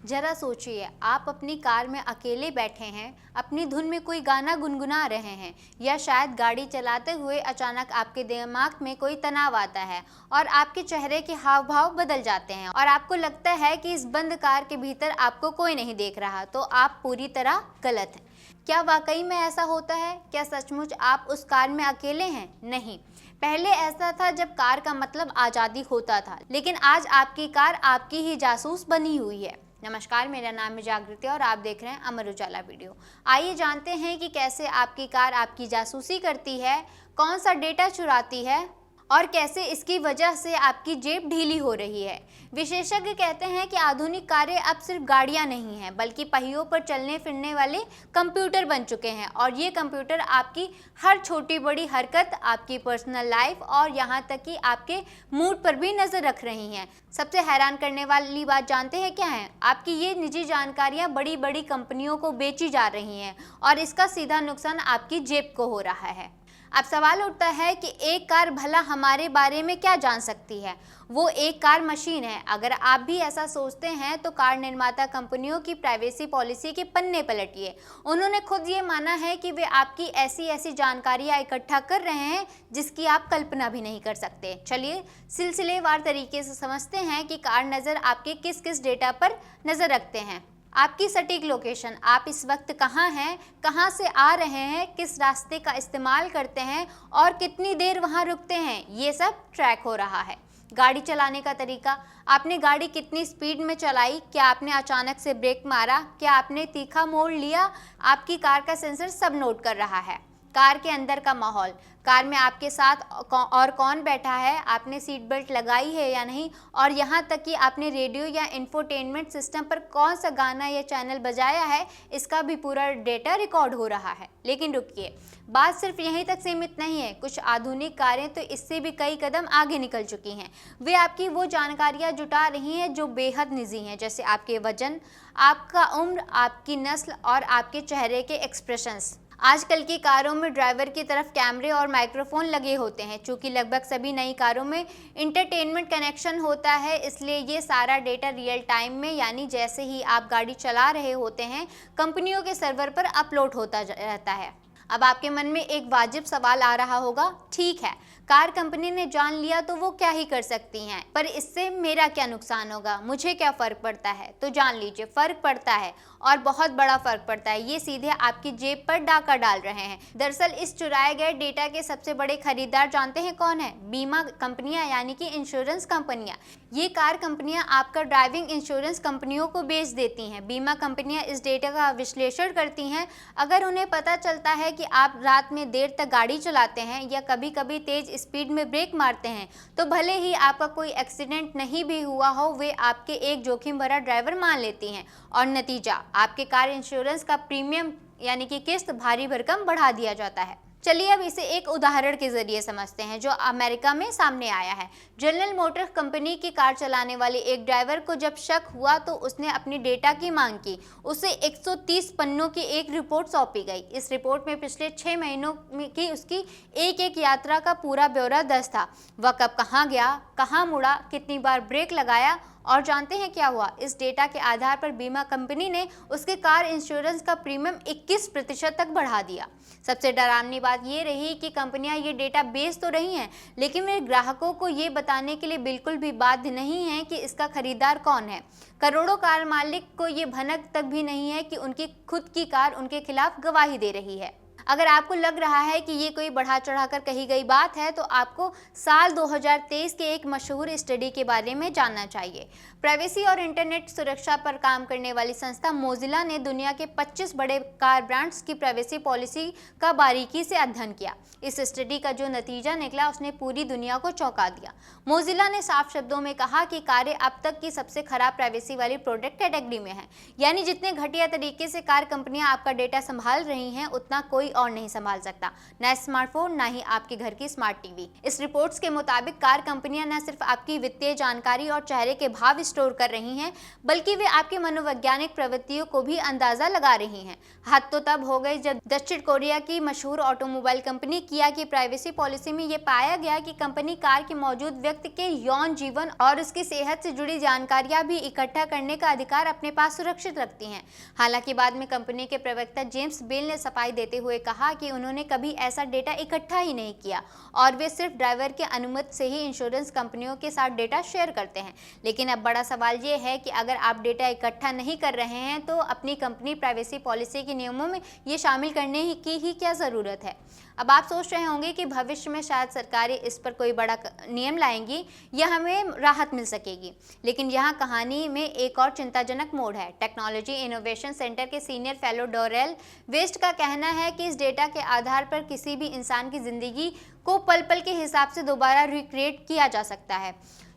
जरा सोचिए, आप अपनी कार में अकेले बैठे हैं, अपनी धुन में कोई गाना गुनगुना रहे हैं, या शायद गाड़ी चलाते हुए अचानक आपके दिमाग में कोई तनाव आता है और आपके चेहरे के हाव भाव बदल जाते हैं और आपको लगता है कि इस बंद कार के भीतर आपको कोई नहीं देख रहा, तो आप पूरी तरह गलत हैं। क्या वाकई में ऐसा होता है? क्या सचमुच आप उस कार में अकेले हैं? नहीं। पहले ऐसा था जब कार का मतलब आज़ादी होता था, लेकिन आज आपकी कार आपकी ही जासूस बनी हुई है। नमस्कार, मेरा नाम है जागृति और आप देख रहे हैं अमर उजाला वीडियो। आइए जानते हैं कि कैसे आपकी कार आपकी जासूसी करती है, कौन सा डेटा चुराती है और कैसे इसकी वजह से आपकी जेब ढीली हो रही है। विशेषज्ञ कहते हैं कि आधुनिक कारें अब सिर्फ गाड़ियां नहीं हैं, बल्कि पहियों पर चलने फिरने वाले कंप्यूटर बन चुके हैं और ये कंप्यूटर आपकी हर छोटी बड़ी हरकत, आपकी पर्सनल लाइफ और यहाँ तक कि आपके मूड पर भी नज़र रख रही हैं। सबसे हैरान करने वाली बात जानते हैं क्या है? आपकी ये निजी जानकारियाँ बड़ी बड़ी कंपनियों को बेची जा रही हैं और इसका सीधा नुकसान आपकी जेब को हो रहा है। अब सवाल उठता है कि एक कार भला हमारे बारे में क्या जान सकती है? वो एक कार मशीन है। अगर आप भी ऐसा सोचते हैं तो कार निर्माता कंपनियों की प्राइवेसी पॉलिसी के पन्ने पलटिए। उन्होंने खुद ये माना है कि वे आपकी ऐसी जानकारियां इकट्ठा कर रहे हैं जिसकी आप कल्पना भी नहीं कर सकते। चलिए सिलसिलेवार तरीके से समझते हैं कि कार नज़र आपके किस किस डेटा पर नज़र रखते हैं। आपकी सटीक लोकेशन, आप इस वक्त कहाँ हैं, कहाँ से आ रहे हैं, किस रास्ते का इस्तेमाल करते हैं और कितनी देर वहाँ रुकते हैं, ये सब ट्रैक हो रहा है। गाड़ी चलाने का तरीका, आपने गाड़ी कितनी स्पीड में चलाई, क्या आपने अचानक से ब्रेक मारा, क्या आपने तीखा मोड़ लिया, आपकी कार का सेंसर सब नोट कर रहा है। कार के अंदर का माहौल, कार में आपके साथ और कौन बैठा है, आपने सीट बेल्ट लगाई है या नहीं, और यहाँ तक कि आपने रेडियो या इंफोटेनमेंट सिस्टम पर कौन सा गाना या चैनल बजाया है, इसका भी पूरा डेटा रिकॉर्ड हो रहा है। लेकिन रुकिए, बात सिर्फ यहीं तक सीमित नहीं है। कुछ आधुनिक कारें तो इससे भी कई कदम आगे निकल चुकी हैं। वे आपकी वो जानकारियाँ जुटा रही हैं जो बेहद निजी हैं, जैसे आपके वजन, आपका उम्र, आपकी नस्ल और आपके चेहरे के एक्सप्रेशंस। आजकल की कारों में ड्राइवर की तरफ कैमरे और माइक्रोफोन लगे होते हैं। चूँकि लगभग सभी नई कारों में इंटरटेनमेंट कनेक्शन होता है, इसलिए ये सारा डेटा रियल टाइम में, यानी जैसे ही आप गाड़ी चला रहे होते हैं, कंपनियों के सर्वर पर अपलोड होता रहता है। अब आपके मन में एक वाजिब सवाल आ रहा होगा, ठीक है, कार कंपनी ने जान लिया तो वो क्या ही कर सकती हैं, पर इससे मेरा क्या नुकसान होगा, मुझे क्या फ़र्क पड़ता है? तो जान लीजिए, फ़र्क पड़ता है और बहुत बड़ा फ़र्क पड़ता है। ये सीधे आपकी जेब पर डाका डाल रहे हैं। दरअसल इस चुराए गए डेटा के सबसे बड़े खरीदार जानते हैं कौन है? बीमा कंपनियां, यानी कि इंश्योरेंस कंपनियां। ये कार कंपनियां आपका ड्राइविंग इंश्योरेंस कंपनियों को बेच देती हैं। बीमा कंपनियां इस डेटा का विश्लेषण करती हैं। अगर उन्हें पता चलता है कि आप रात में देर तक गाड़ी चलाते हैं या कभी कभी तेज़ स्पीड में ब्रेक मारते हैं, तो भले ही आपका कोई एक्सीडेंट नहीं भी हुआ हो, वे आपके एक जोखिम भरा ड्राइवर मान लेती हैं और नतीजा, आपके कार इंश्योरेंस का प्रीमियम यानी कि किस्त भारी भरकम बढ़ा दिया जाता है। चलिए अब इसे एक उदाहरण के जरिए समझते हैं जो अमेरिका में सामने आया है। जनरल मोटर्स कंपनी की कार चलाने वाले एक ड्राइवर को जब शक हुआ तो उसने अपनी डेटा की मांग की। उसे 130 पन्नों की एक रिपोर्ट सौंपी गई। इस रिपोर्ट में पिछले 6 महीनों की उसकी एक यात्रा का पूरा ब्यौरा दर्ज था। वह कब कहाँ गया, कहाँ मुड़ा, कितनी बार ब्रेक लगाया, और जानते हैं क्या हुआ? इस डेटा के आधार पर बीमा कंपनी ने उसके कार इंश्योरेंस का प्रीमियम 21% तक बढ़ा दिया। सबसे डरावनी बात ये रही कि कंपनियां ये डेटा बेच तो रही हैं, लेकिन वे ग्राहकों को ये बताने के लिए बिल्कुल भी बाध्य नहीं हैं कि इसका खरीदार कौन है। करोड़ों कार मालिक को ये भनक तक भी नहीं है कि उनकी खुद की कार उनके खिलाफ गवाही दे रही है। अगर आपको लग रहा है कि ये कोई बढ़ा चढ़ाकर कही गई बात है, तो आपको साल 2023 के एक मशहूर स्टडी के बारे में जानना चाहिए। प्राइवेसी और इंटरनेट सुरक्षा पर काम करने वाली संस्था मोजिला ने दुनिया के 25 बड़े कार ब्रांड्स की प्राइवेसी पॉलिसी का बारीकी से अध्ययन किया। इस स्टडी का जो नतीजा निकला उसने पूरी दुनिया को चौंका दिया। मोजिला ने साफ शब्दों में कहा कि कारें अब तक की सबसे खराब प्राइवेसी वाली प्रोडक्ट कैटेगरी में हैं। यानी जितने घटिया तरीके से कार कंपनियां आपका डेटा संभाल रही हैं, उतना कोई कोई और नहीं संभाल सकता, न स्मार्टफोन, न ही आपके घर की स्मार्ट टीवी। इस रिपोर्ट्स के मुताबिक कार कंपनियां न सिर्फ आपकी वित्तीय जानकारी और चेहरे के भाव स्टोर कर रही हैं, बल्कि वे आपकी मनोवैज्ञानिक प्रवृत्तियों को भी अंदाजा लगा रही हैं। हद तो तब हो गई जब दक्षिण कोरिया की मशहूर ऑटोमोबाइल कंपनी किया की प्राइवेसी पॉलिसी में यह पाया गया कि कंपनी कार के मौजूद व्यक्ति के यौन जीवन और उसकी सेहत से जुड़ी जानकारियां भी इकट्ठा करने का अधिकार अपने पास सुरक्षित रखती हैं। हालांकि बाद में कंपनी के प्रवक्ता जेम्स बेल ने सफाई देते हुए कहा कि उन्होंने कभी ऐसा डेटा इकट्ठा ही नहीं किया और वे सिर्फ ड्राइवर के अनुमति से ही इंश्योरेंस कंपनियों के साथ डेटा शेयर करते हैं। लेकिन अब बड़ा सवाल ये है कि अगर आप डेटा इकट्ठा नहीं कर रहे हैं तो अपनी कंपनी प्राइवेसी पॉलिसी के नियमों में ये शामिल करने की ही क्या ज़रूरत है। अब आप सोच रहे होंगे कि भविष्य में शायद सरकारें इस पर कोई बड़ा नियम लाएंगी या हमें राहत मिल सकेगी, लेकिन यहाँ कहानी में एक और चिंताजनक मोड़ है। टेक्नोलॉजी इनोवेशन सेंटर के सीनियर फेलो डोरेल वेस्ट का कहना है कि इस डेटा के आधार पर किसी भी इंसान की ज़िंदगी को पल पल के हिसाब से दोबारा रिक्रिएट किया जा सकता है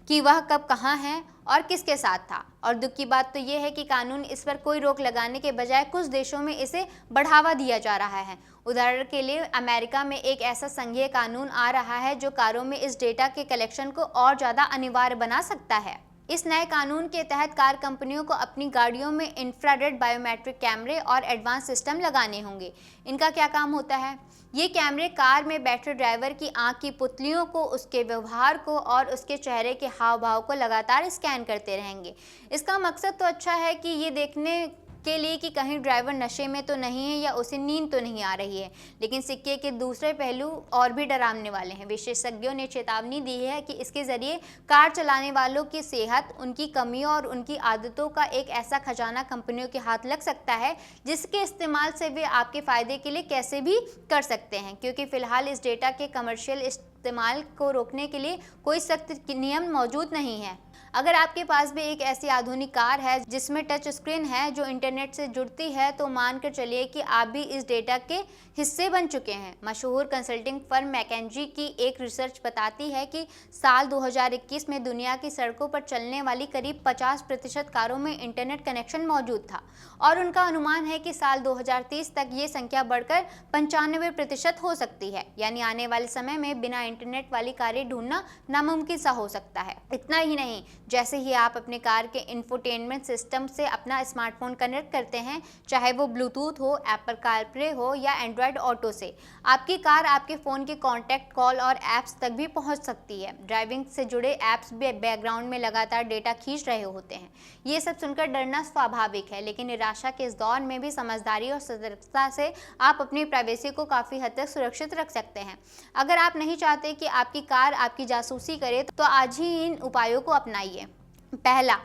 कि वह कब कहाँ है और किसके साथ था। और दुख की बात तो ये है कि कानून इस पर कोई रोक लगाने के बजाय कुछ देशों में इसे बढ़ावा दिया जा रहा है। उदाहरण के लिए अमेरिका में एक ऐसा संघीय कानून आ रहा है जो कारों में इस डेटा के कलेक्शन को और ज़्यादा अनिवार्य बना सकता है। इस नए कानून के तहत कार कंपनियों को अपनी गाड़ियों में इंफ्रारेड बायोमेट्रिक कैमरे और एडवांस सिस्टम लगाने होंगे। इनका क्या काम होता है? ये कैमरे कार में बैठे ड्राइवर की आंख की पुतलियों को, उसके व्यवहार को और उसके चेहरे के हाव भाव को लगातार स्कैन करते रहेंगे। इसका मकसद तो अच्छा है कि ये देखने के लिए कि कहीं ड्राइवर नशे में तो नहीं है या उसे नींद तो नहीं आ रही है, लेकिन सिक्के के दूसरे पहलू और भी डरावने वाले हैं। विशेषज्ञों ने चेतावनी दी है कि इसके जरिए कार चलाने वालों की सेहत, उनकी कमियों और उनकी आदतों का एक ऐसा खजाना कंपनियों के हाथ लग सकता है जिसके इस्तेमाल से वे आपके फ़ायदे के लिए कैसे भी कर सकते हैं, क्योंकि फ़िलहाल इस डेटा के कमर्शियल इस्तेमाल को रोकने के लिए कोई सख्त नियम मौजूद नहीं है। अगर आपके पास भी एक ऐसी आधुनिक कार है जिसमें टच स्क्रीन है जो इंटरनेट से जुड़ती है, तो मानकर चलिए कि आप भी इस डेटा के हिस्से बन चुके हैं। मशहूर कंसल्टिंग फर्म मैकेंजी की एक रिसर्च बताती है कि साल 2021 में दुनिया की सड़कों पर चलने वाली करीब 50% कारों में इंटरनेट कनेक्शन मौजूद था और उनका अनुमान है कि साल 2030 तक ये संख्या बढ़कर 95% हो सकती है। यानी आने वाले समय में बिना इंटरनेट वाली कारें ढूंढना नामुमकिन सा हो सकता है। इतना ही नहीं, जैसे ही आप अपने कार के इंफोटेनमेंट सिस्टम से अपना स्मार्टफोन कनेक्ट करते हैं, चाहे वो ब्लूटूथ हो, एप्पल कारप्ले हो या एंड्रॉयड ऑटो से, आपकी कार आपके फ़ोन के कॉन्टैक्ट, कॉल और ऐप्स तक भी पहुंच सकती है। ड्राइविंग से जुड़े ऐप्स भी बैकग्राउंड में लगातार डेटा खींच रहे होते हैं। ये सब सुनकर डरना स्वाभाविक है, लेकिन निराशा के इस दौर में भी समझदारी और सतर्कता से आप अपनी प्राइवेसी को काफ़ी हद तक सुरक्षित रख सकते हैं। अगर आप नहीं चाहते कि आपकी कार आपकी जासूसी करे तो आज ही इन उपायों को अपनाइए। पहला,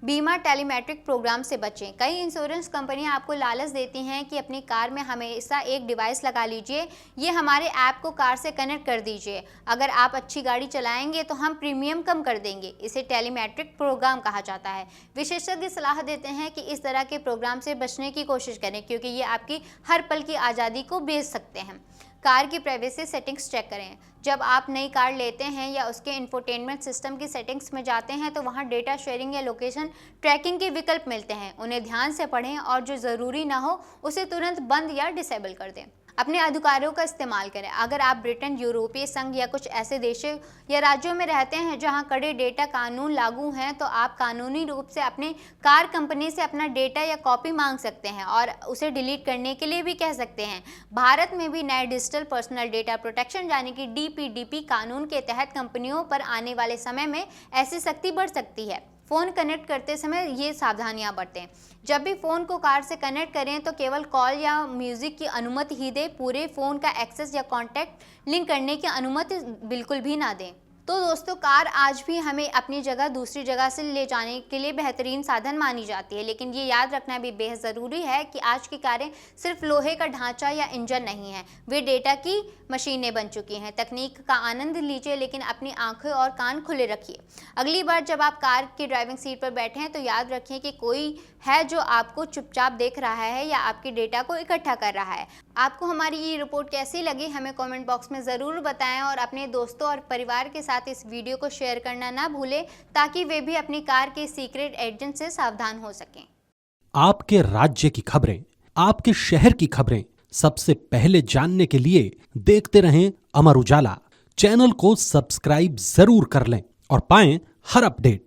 बीमा टेलीमेट्रिक प्रोग्राम से बचें। कई इंश्योरेंस कंपनियां आपको लालच देती हैं कि अपनी कार में हमेशा एक डिवाइस लगा लीजिए, ये हमारे ऐप को कार से कनेक्ट कर दीजिए, अगर आप अच्छी गाड़ी चलाएंगे तो हम प्रीमियम कम कर देंगे। इसे टेलीमेट्रिक प्रोग्राम कहा जाता है। विशेषज्ञ सलाह देते हैं कि इस तरह के प्रोग्राम से बचने की कोशिश करें, क्योंकि ये आपकी हर पल की आज़ादी को बेच सकते हैं। कार की प्राइवेसी सेटिंग्स चेक करें। जब आप नई कार लेते हैं या उसके इंफोटेनमेंट सिस्टम की सेटिंग्स में जाते हैं तो वहां डेटा शेयरिंग या लोकेशन ट्रैकिंग के विकल्प मिलते हैं। उन्हें ध्यान से पढ़ें और जो ज़रूरी ना हो उसे तुरंत बंद या डिसेबल कर दें। अपने अधिकारों का इस्तेमाल करें। अगर आप ब्रिटेन, यूरोपीय संघ या कुछ ऐसे देशों या राज्यों में रहते हैं जहां कड़े डेटा कानून लागू हैं, तो आप कानूनी रूप से अपने कार कंपनी से अपना डेटा या कॉपी मांग सकते हैं और उसे डिलीट करने के लिए भी कह सकते हैं। भारत में भी नए डिजिटल पर्सनल डेटा प्रोटेक्शन यानी कि DPDP कानून के तहत कंपनियों पर आने वाले समय में ऐसी सख्ती बढ़ सकती है। फ़ोन कनेक्ट करते समय ये सावधानियां बरतें। जब भी फ़ोन को कार से कनेक्ट करें तो केवल कॉल या म्यूज़िक की अनुमति ही दें। पूरे फ़ोन का एक्सेस या कॉन्टैक्ट लिंक करने की अनुमति बिल्कुल भी ना दें। तो दोस्तों, कार आज भी हमें अपनी जगह दूसरी जगह से ले जाने के लिए बेहतरीन साधन मानी जाती है, लेकिन ये याद रखना भी बेहद ज़रूरी है कि आज की कारें सिर्फ लोहे का ढांचा या इंजन नहीं है, वे डेटा की मशीनें बन चुकी हैं। तकनीक का आनंद लीजिए, लेकिन अपनी आंखें और कान खुले रखिए। अगली बार जब आप कार की ड्राइविंग सीट पर बैठें तो याद रखिए कि कोई है जो आपको चुपचाप देख रहा है या आपके डेटा को इकट्ठा कर रहा है। आपको हमारी ये रिपोर्ट कैसी लगी हमें कमेंट बॉक्स में ज़रूर बताएं और अपने दोस्तों और परिवार के साथ इस वीडियो को शेयर करना ना भूलें, ताकि वे भी अपनी कार के सीक्रेट एजेंट से सावधान हो सकें। आपके राज्य की खबरें, आपके शहर की खबरें सबसे पहले जानने के लिए देखते रहें अमर उजाला। चैनल को सब्सक्राइब जरूर कर लें और पाएं हर अपडेट।